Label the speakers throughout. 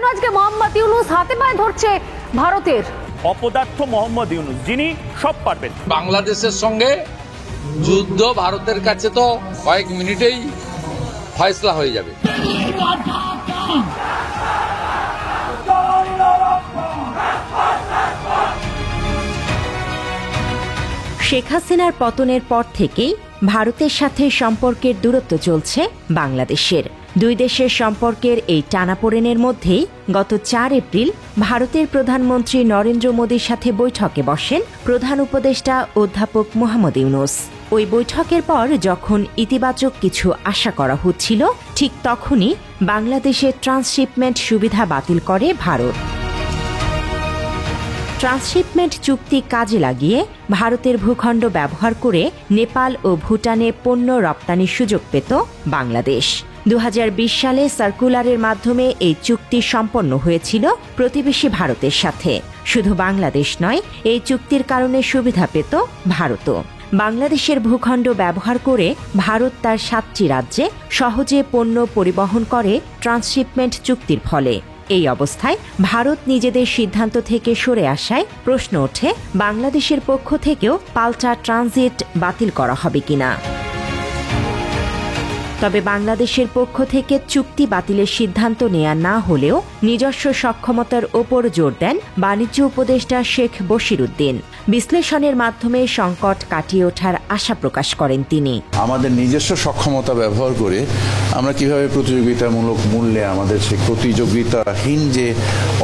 Speaker 1: আজকে মোহাম্মদ ইউনূস হাতে পায়ে ধরছে ভারতের।
Speaker 2: অপদার্থ মোহাম্মদ ইউনূস, যিনি সব পারবেন।
Speaker 3: বাংলাদেশের সঙ্গে যুদ্ধ ভারতের কাছে তো কয়েক মিনিটেই ফয়সলা হয়ে যাবে।
Speaker 4: শেখ হাসিনার পতনের পর থেকেই ভারতের সাথে সম্পর্কের দূরত্ব চলছে বাংলাদেশের। দুই দেশের সম্পর্কের এই টানাপোড়েনের মধ্যেই গত 4 এপ্রিল ভারতের প্রধানমন্ত্রী নরেন্দ্র মোদীর সাথে বৈঠকে বসেন প্রধান উপদেষ্টা অধ্যাপক মোহাম্মদ ইউনূস। ওই বৈঠকের পর যখন ইতিবাচক কিছু আশা করা হচ্ছিল, ঠিক তখনই বাংলাদেশের ট্রান্সশিপমেন্ট সুবিধা বাতিল করে ভারত। ট্রান্সশিপমেন্ট চুক্তি কাজে লাগিয়ে ভারতের ভূখণ্ড ব্যবহার করে নেপাল ও ভুটানে পণ্য রপ্তানির সুযোগ পেত বাংলাদেশ। 2020 সালে সার্কুলারের মাধ্যমে এই চুক্তি সম্পন্ন হয়েছিল প্রতিবেশী ভারতের সাথে। শুধু বাংলাদেশ নয়, এই চুক্তির কারণে সুবিধা পেত ভারতও। বাংলাদেশের ভূখণ্ড ব্যবহার করে ভারত তার 7টি রাজ্যে সহজে পণ্য পরিবহন করে ট্রান্সশিপমেন্ট চুক্তির ফলে। এই অবস্থায় ভারত নিজেদের সিদ্ধান্ত থেকে সরে আসায় প্রশ্ন ওঠে, বাংলাদেশের পক্ষ থেকেও পাল্টা ট্রানজিট বাতিল করা হবে কিনা। তবে বাংলাদেশের পক্ষ থেকে চুক্তি বাতিলের সিদ্ধান্ত নেওয়া না হলেও নিজস্ব সক্ষমতার ওপর জোর দেন বাণিজ্য উপদেষ্টা শেখ বশিরউদ্দিন। বিশ্লেষণের মাধ্যমে সংকট কাটিয়ে ওঠার আশা প্রকাশ করেন তিনি।
Speaker 5: আমাদের নিজস্ব সক্ষমতা ব্যবহার করে আমরা কিভাবে প্রতিযোগিতামূলক মূল্যে আমাদের সেই প্রতিযোগিতাহীন যে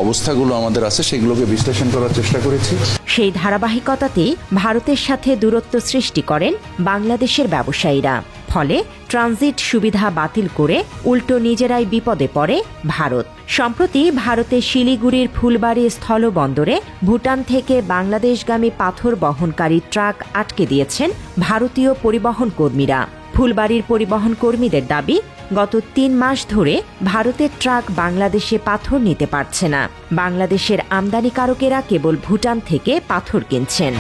Speaker 5: অবস্থাগুলো আমাদের আছে সেগুলোকে বিশ্লেষণ করার চেষ্টা করেছি।
Speaker 4: সেই ধারাবাহিকতাতেই ভারতের সাথে দূরত্ব সৃষ্টি করেন বাংলাদেশের ব্যবসায়ীরা। ফলে ট্রানজিট সুবিধা বাতিল করে উল্টো নিজেরাই বিপদে পড়ে ভারত। সম্প্রতি ভারতের শিলিগুড়ির ফুলবাড়ি স্থলবন্দরে ভুটান থেকে বাংলাদেশগামী পাথর বহনকারী ট্রাক আটকে দিয়েছেন ভারতীয় পরিবহন কর্মীরা। ফুলবাড়ির পরিবহন কর্মীদের দাবি, গত 3 মাস ধরে ভারতের ট্রাক বাংলাদেশে পাথর নিতে পারছে না। বাংলাদেশের আমদানিকারকেরা কেবল ভুটান থেকে পাথর কিনছেন।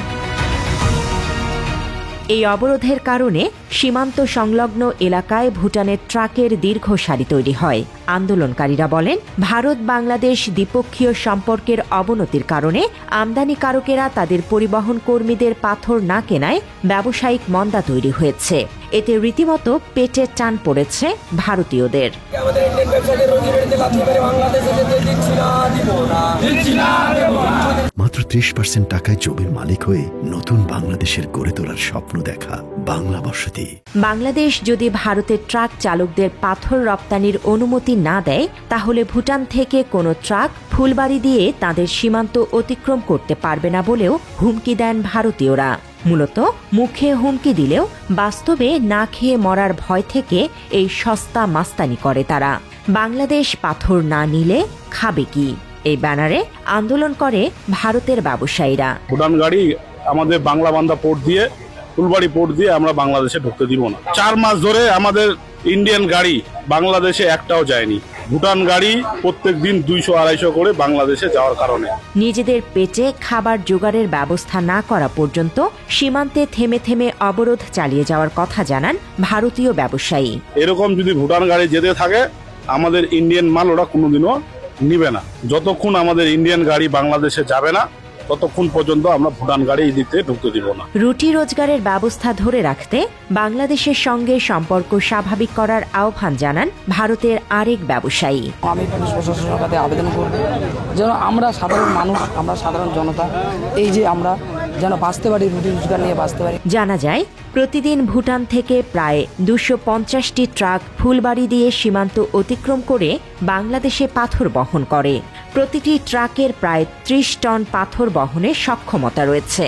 Speaker 4: এই অবরোধের কারণে সীমান্ত সংলগ্ন এলাকায় ভুটানের ট্রাকের দীর্ঘ সারি তৈরি হয়। আন্দোলনকারীরা বলেন, ভারত বাংলাদেশ দ্বিপক্ষীয় সম্পর্কের অবনতির কারণে আমদানিকারকেরা তাদের পরিবহন কর্মীদের পাথর না কেনায় ব্যবসায়িক মন্দা তৈরি হয়েছে। এতে রীতিমতো পেটে টান পড়েছে ভারতীয়দের।
Speaker 6: মাত্র 30% টাকায় জমির মালিক হয়ে নতুন বাংলাদেশের গড়ে তোলার স্বপ্ন দেখা বাংলা বসতি।
Speaker 4: বাংলাদেশ যদি ভারতের ট্রাক চালকদের পাথর রপ্তানির অনুমতি না দেয়, তাহলে ভুটান থেকে কোনো ট্রাক ফুলবাড়ি দিয়ে তাদের সীমান্ত অতিক্রম করতে পারবে না বলেও হুমকি দেন ভারতীয়রা। মূলত মুখে হুমকি দিলেও বাস্তবে না খেয়ে মরার ভয় থেকে এই সস্তা মাস্তানি করে তারা। বাংলাদেশ পাথর না নিলে খাবে কি, এই ব্যানারে আন্দোলন করে ভারতের ব্যবসায়ীরা।
Speaker 7: ভুটান গাড়ি আমাদের বাংলা বান্দা পোর্ট দিয়ে, ফুলবাড়ি পোর্ট দিয়ে আমরা বাংলাদেশে ঢুকতে দিব না। 4 মাস ধরে আমাদের ইন্ডিয়ান গাড়ি বাংলাদেশে একটাও যায়নি। ভুটান গাড়ি প্রত্যেক দিন 200-250 করে বাংলাদেশে যাওয়ার কারণে
Speaker 4: নিজেদের পেটে খাবার জোগাড়ের ব্যবস্থা না করা পর্যন্ত সীমান্তে থেমে থেমে অবরোধ চালিয়ে যাওয়ার কথা জানান ভারতীয় ব্যবসায়ী।
Speaker 7: এরকম যদি ভুটান গাড়ি যেতে থাকে, আমাদের ইন্ডিয়ান মাল ওরা কোনোদিনও নিবে না। যতক্ষণ আমাদের ইন্ডিয়ান গাড়ি বাংলাদেশে যাবে না, ততক্ষণ পর্যন্ত আমরা ভুটান গাড়ি এই দিক থেকে ঢুকতে দিব না।
Speaker 4: রুটি রোজগারের ব্যবস্থা ধরে রাখতে বাংলাদেশের সঙ্গে সম্পর্ক স্বাভাবিক করার আহ্বান জানান ভারতের আরেক ব্যবসায়ী।
Speaker 8: আমি পুলিশ প্রশাসনের কাছে আবেদন করব যেন আমরা সাধারণ মানুষ, আমরা সাধারণ জনতা, এই যে আমরা যেন বাঁচতে পারি, রুটি রোজগার নিয়ে বাঁচতে পারি।
Speaker 4: জানা যায়, প্রতিদিন ভুটান থেকে প্রায় 250টি ট্রাক ফুলবাড়ি দিয়ে সীমান্ত অতিক্রম করে বাংলাদেশে পাথর বহন করে। প্রতিটি ট্রাকের প্রায় 30 টন পাথর বহনের সক্ষমতা রয়েছে।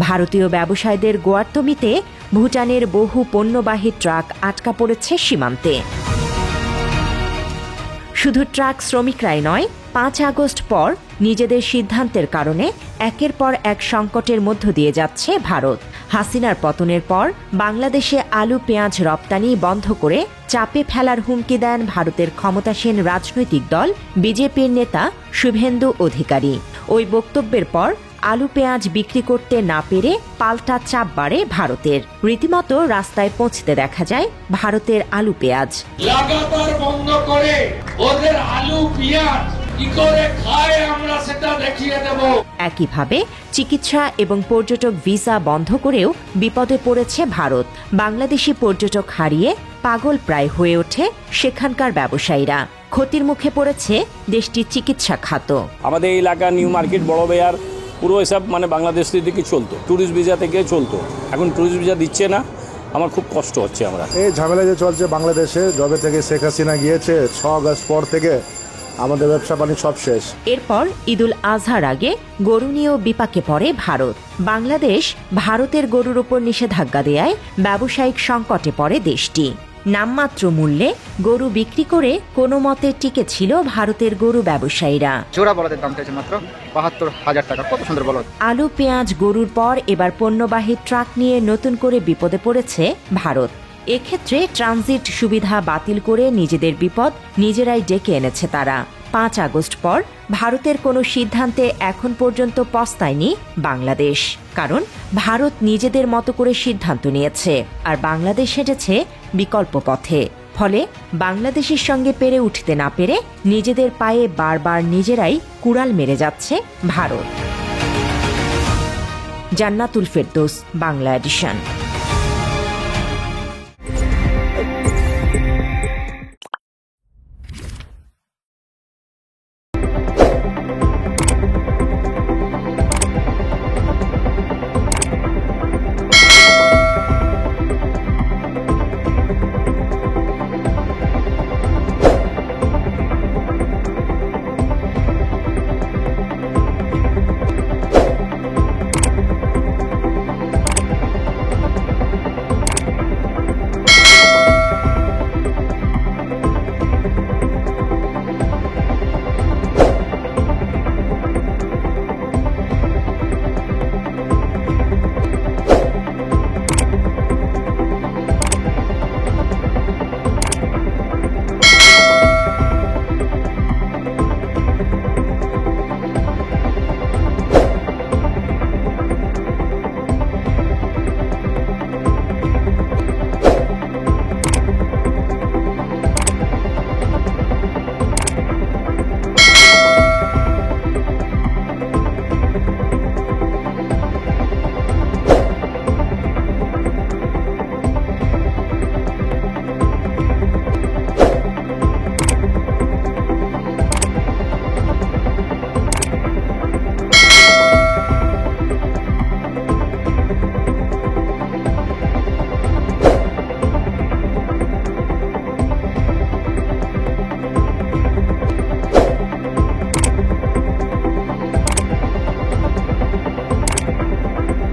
Speaker 4: ভারতীয় ব্যবসায়ীদের গোয়ার্তমিতে ভুটানের বহু পণ্যবাহী ট্রাক আটকা পড়েছে সীমান্তে। শুধু ট্রাক শ্রমিকরাই নয়, 5 আগস্ট পর নিজেদের সিদ্ধান্তের কারণে একের পর এক সংকটের মধ্য দিয়ে যাচ্ছে ভারত। হাসিনার পতনের পর বাংলাদেশে আলু পেঁয়াজ রপ্তানি বন্ধ করে চাপে ফেলার হুমকি দেন ভারতের ক্ষমতাসীন রাজনৈতিক দল বিজেপির নেতা শুভেন্দু অধিকারী। ওই বক্তব্যের পর আলু পেঁয়াজ বিক্রি করতে না পেরে পাল্টা চাপ বাড়ে ভারতের। রীতিমতো রাস্তায় পৌঁছতে দেখা যায় ভারতের আলু পেঁয়াজ।
Speaker 3: লাগাতার বন্ধ করে ওদের আলু পেঁয়াজ কি করে খায় আমরা সেটা দেখিয়ে দেব।
Speaker 4: একইভাবে চিকিৎসা এবং পর্যটক ভিসা বন্ধ করেও বিপদে পড়েছে ভারত। বাংলাদেশি পর্যটক হারিয়ে পাগল প্রায় হয়ে ওঠে সেখানকার ব্যবসায়ীরা। ক্ষতির মুখে পড়েছে দেশটির চিকিৎসা খাত।
Speaker 9: আমাদের এই এলাকা নিউ মার্কেট বড় বেয়ার পুরো এসব মানে বাংলাদেশ থেকে চলতো, ট্যুরিস্ট ভিসা থেকে চলতো, এখন ট্যুরিস্ট ভিসা দিচ্ছে না, আমার খুব কষ্ট হচ্ছে। আমরা
Speaker 10: এই ঝামেলা যে চলছে বাংলাদেশে, যবে থেকে শেখ হাসিনা গিয়েছে 6 আগস্ট পর থেকে আমাদের ব্যবসা বাণিজ্য সব শেষ।
Speaker 4: এরপর ঈদুল আজহার আগে গরু নিয়েও বিপাকে পড়ে ভারত। বাংলাদেশ ভারতের গরুর উপর নিষেধাজ্ঞা দেয়ায় ব্যবসায়িক সংকটে পড়ে দেশটি। নামমাত্র মূল্যে গরু বিক্রি করে কোনো মতে টিকে ছিল ভারতের গরু ব্যবসায়ীরা।
Speaker 11: জোড়া বলদের দাম চাইছে মাত্র ৭২,০০০ টাকা। কত সুন্দর বলদ।
Speaker 4: আলু, পেঁয়াজ, গরুর পর এবার পণ্যবাহী ট্রাক নিয়ে নতুন করে বিপদে পড়েছে ভারত। এক্ষেত্রে ট্রানজিট সুবিধা বাতিল করে নিজেদের বিপদ নিজেরাই ডেকে এনেছে তারা। ৫ আগস্ট পর ভারতের কোনো সিদ্ধান্তে এখন পর্যন্ত পস্তায়নি বাংলাদেশ, কারণ ভারত নিজেদের মতো করে সিদ্ধান্ত নিয়েছে আর বাংলাদেশ হেঁটেছে বিকল্প পথে। ফলে বাংলাদেশের সঙ্গে পেরে উঠতে না পেরে নিজেদের পায়ে বারবার নিজেরাই কুড়াল মেরে যাচ্ছে ভারত। জান্নাতুল ফেরদৌস, বাংলা এডিশন।